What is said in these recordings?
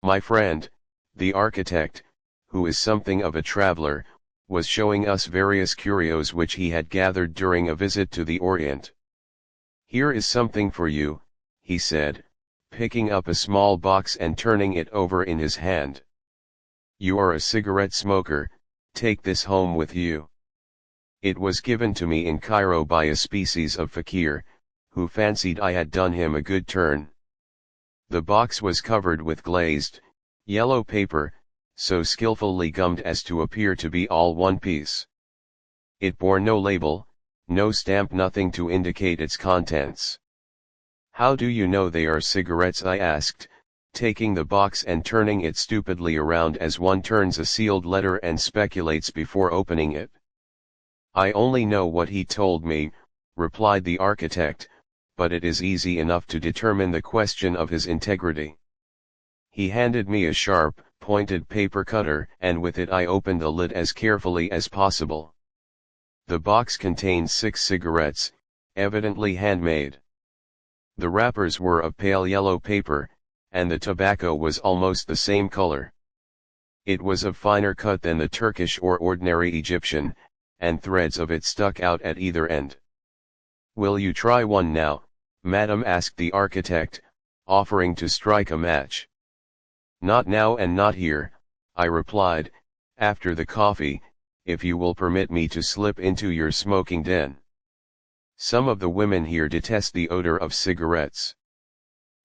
My friend, the architect, who is something of a traveler, was showing us various curios which he had gathered during a visit to the Orient. "Here is something for you," he said, picking up a small box and turning it over in his hand. "You are a cigarette smoker, take this home with you." It was given to me in Cairo by a species of fakir, who fancied I had done him a good turn. The box was covered with glazed, yellow paper, so skillfully gummed as to appear to be all one piece. It bore no label, no stamp, nothing to indicate its contents. "How do you know they are cigarettes?" I asked, taking the box and turning it stupidly around as one turns a sealed letter and speculates before opening it. "I only know what he told me," replied the architect, "but it is easy enough to determine the question of his integrity." He handed me a sharp, pointed paper cutter, and with it I opened the lid as carefully as possible. The box contained 6 cigarettes, evidently handmade. The wrappers were of pale yellow paper, and the tobacco was almost the same color. It was of finer cut than the Turkish or ordinary Egyptian, and threads of it stuck out at either end. "Will you try one now, madam?" asked the architect, offering to strike a match. "Not now and not here," I replied, "after the coffee, if you will permit me to slip into your smoking den. Some of the women here detest the odor of cigarettes."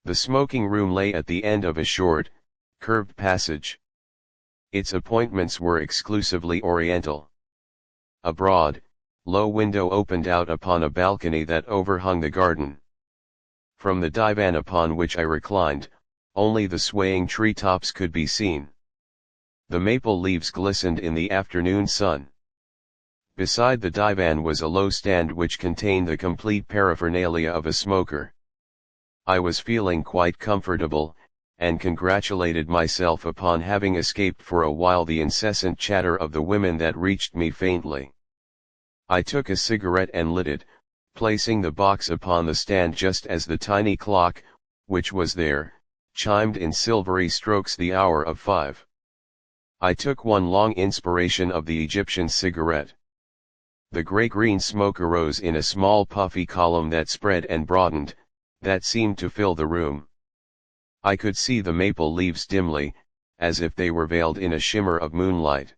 The smoking room lay at the end of a short, curved passage. Its appointments were exclusively oriental. A broad, low window opened out upon a balcony that overhung the garden. From the divan upon which I reclined, only the swaying treetops could be seen. The maple leaves glistened in the afternoon sun. Beside the divan was a low stand which contained the complete paraphernalia of a smoker. I was feeling quite comfortable, and congratulated myself upon having escaped for a while the incessant chatter of the women that reached me faintly. I took a cigarette and lit it, placing the box upon the stand just as the tiny clock, which was there, chimed in silvery strokes the hour of 5. I took one long inspiration of the Egyptian cigarette. The grey green smoke arose in a small puffy column that spread and broadened, that seemed to fill the room. I could see the maple leaves dimly, as if they were veiled in a shimmer of moonlight.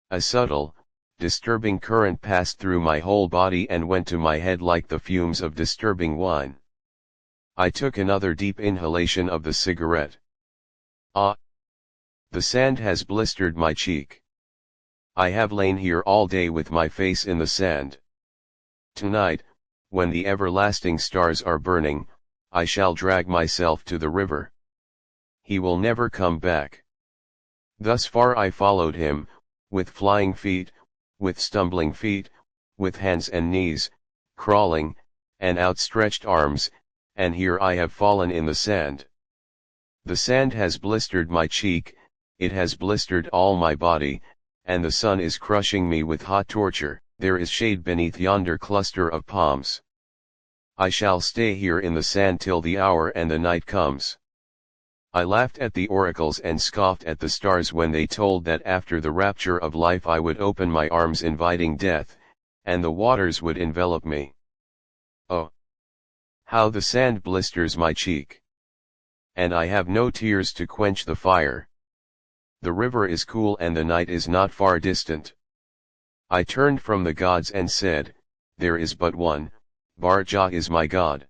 A subtle, disturbing current passed through my whole body and went to my head like the fumes of disturbing wine. I took another deep inhalation of the cigarette. Ah! The sand has blistered my cheek. I have lain here all day with my face in the sand. Tonight, when the everlasting stars are burning, I shall drag myself to the river. He will never come back. Thus far I followed him, with flying feet, with stumbling feet, with hands and knees, crawling, and outstretched arms, and here I have fallen in the sand. The sand has blistered my cheek, it has blistered all my body, and the sun is crushing me with hot torture. There is shade beneath yonder cluster of palms. I shall stay here in the sand till the hour and the night comes. I laughed at the oracles and scoffed at the stars when they told that after the rapture of life I would open my arms inviting death, and the waters would envelop me. Oh! How the sand blisters my cheek! And I have no tears to quench the fire. The river is cool and the night is not far distant. I turned from the gods and said, "There is but one, Bar-Jah is my God."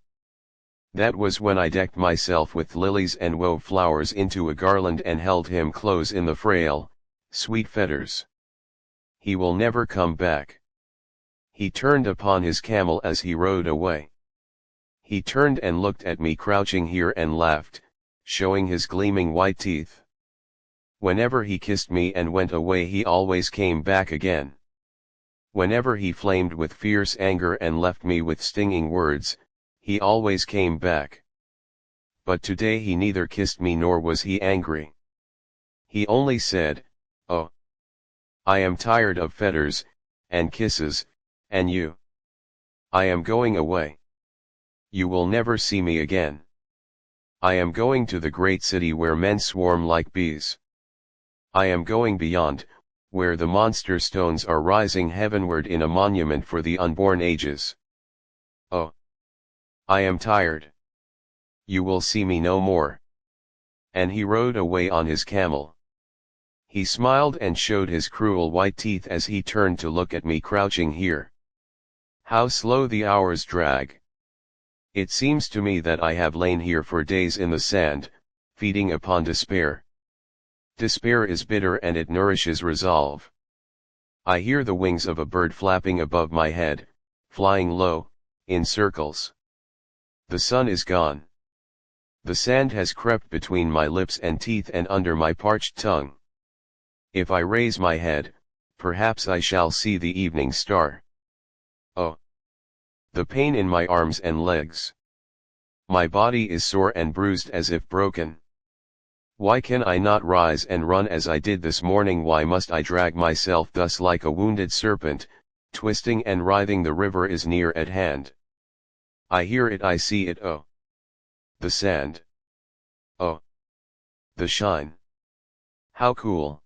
That was when I decked myself with lilies and wove flowers into a garland and held him close in the frail, sweet fetters. He will never come back. He turned upon his camel as he rode away. He turned and looked at me crouching here and laughed, showing his gleaming white teeth. Whenever he kissed me and went away he always came back again. Whenever he flamed with fierce anger and left me with stinging words, he always came back. But today he neither kissed me nor was he angry. He only said, "Oh, I am tired of fetters, and kisses, and you. I am going away. You will never see me again." I am going to the great city where men swarm like bees. I am going beyond, where the monster stones are rising heavenward in a monument for the unborn ages. Oh! I am tired. You will see me no more. And he rode away on his camel. He smiled and showed his cruel white teeth as he turned to look at me crouching here. How slow the hours drag. It seems to me that I have lain here for days in the sand, feeding upon despair. Despair is bitter and it nourishes resolve. I hear the wings of a bird flapping above my head, flying low, in circles. The sun is gone. The sand has crept between my lips and teeth and under my parched tongue. If I raise my head, perhaps I shall see the evening star. Oh! The pain in my arms and legs. My body is sore and bruised as if broken. Why can I not rise and run as I did this morning? Why must I drag myself thus like a wounded serpent, twisting and writhing? The river is near at hand. I hear it, I see it. Oh! The sand. Oh! The shine. How cool.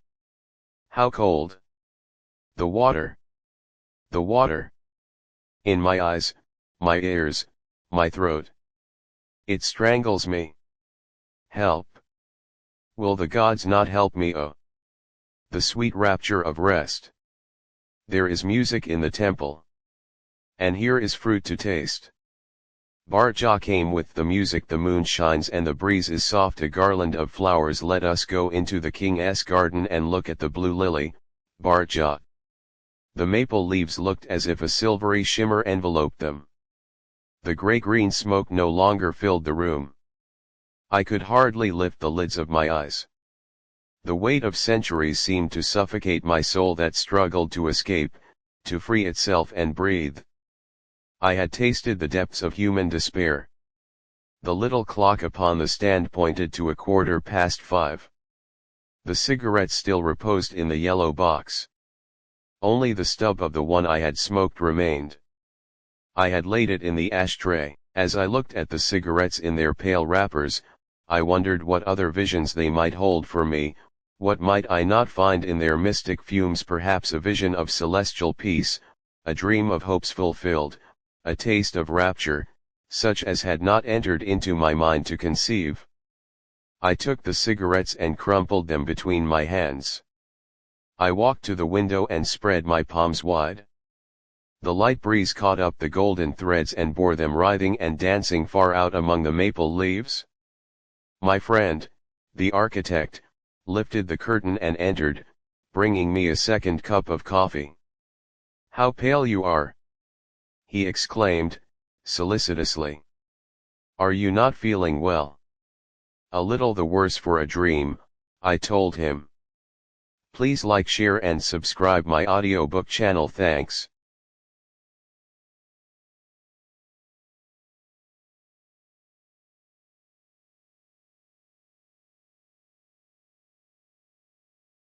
How cold. The water. The water. In my eyes, my ears, my throat. It strangles me. Help. Will the gods not help me? Oh! The sweet rapture of rest. There is music in the temple. And here is fruit to taste. Barja came with the music. The moon shines and the breeze is soft, a garland of flowers. Let us go into the king's garden and look at the blue lily, Barja. The maple leaves looked as if a silvery shimmer enveloped them. The gray-green smoke no longer filled the room. I could hardly lift the lids of my eyes. The weight of centuries seemed to suffocate my soul that struggled to escape, to free itself and breathe. I had tasted the depths of human despair. The little clock upon the stand pointed to 5:15. The cigarette still reposed in the yellow box. Only the stub of the one I had smoked remained. I had laid it in the ashtray. As I looked at the cigarettes in their pale wrappers, I wondered what other visions they might hold for me. What might I not find in their mystic fumes? Perhaps a vision of celestial peace, a dream of hopes fulfilled, a taste of rapture, such as had not entered into my mind to conceive. I took the cigarettes and crumpled them between my hands. I walked to the window and spread my palms wide. The light breeze caught up the golden threads and bore them writhing and dancing far out among the maple leaves. My friend, the architect, lifted the curtain and entered, bringing me a second cup of coffee. "How pale you are!" he exclaimed, solicitously. "Are you not feeling well?" "A little the worse for a dream," I told him. Please like, share and subscribe my audiobook channel. Thanks.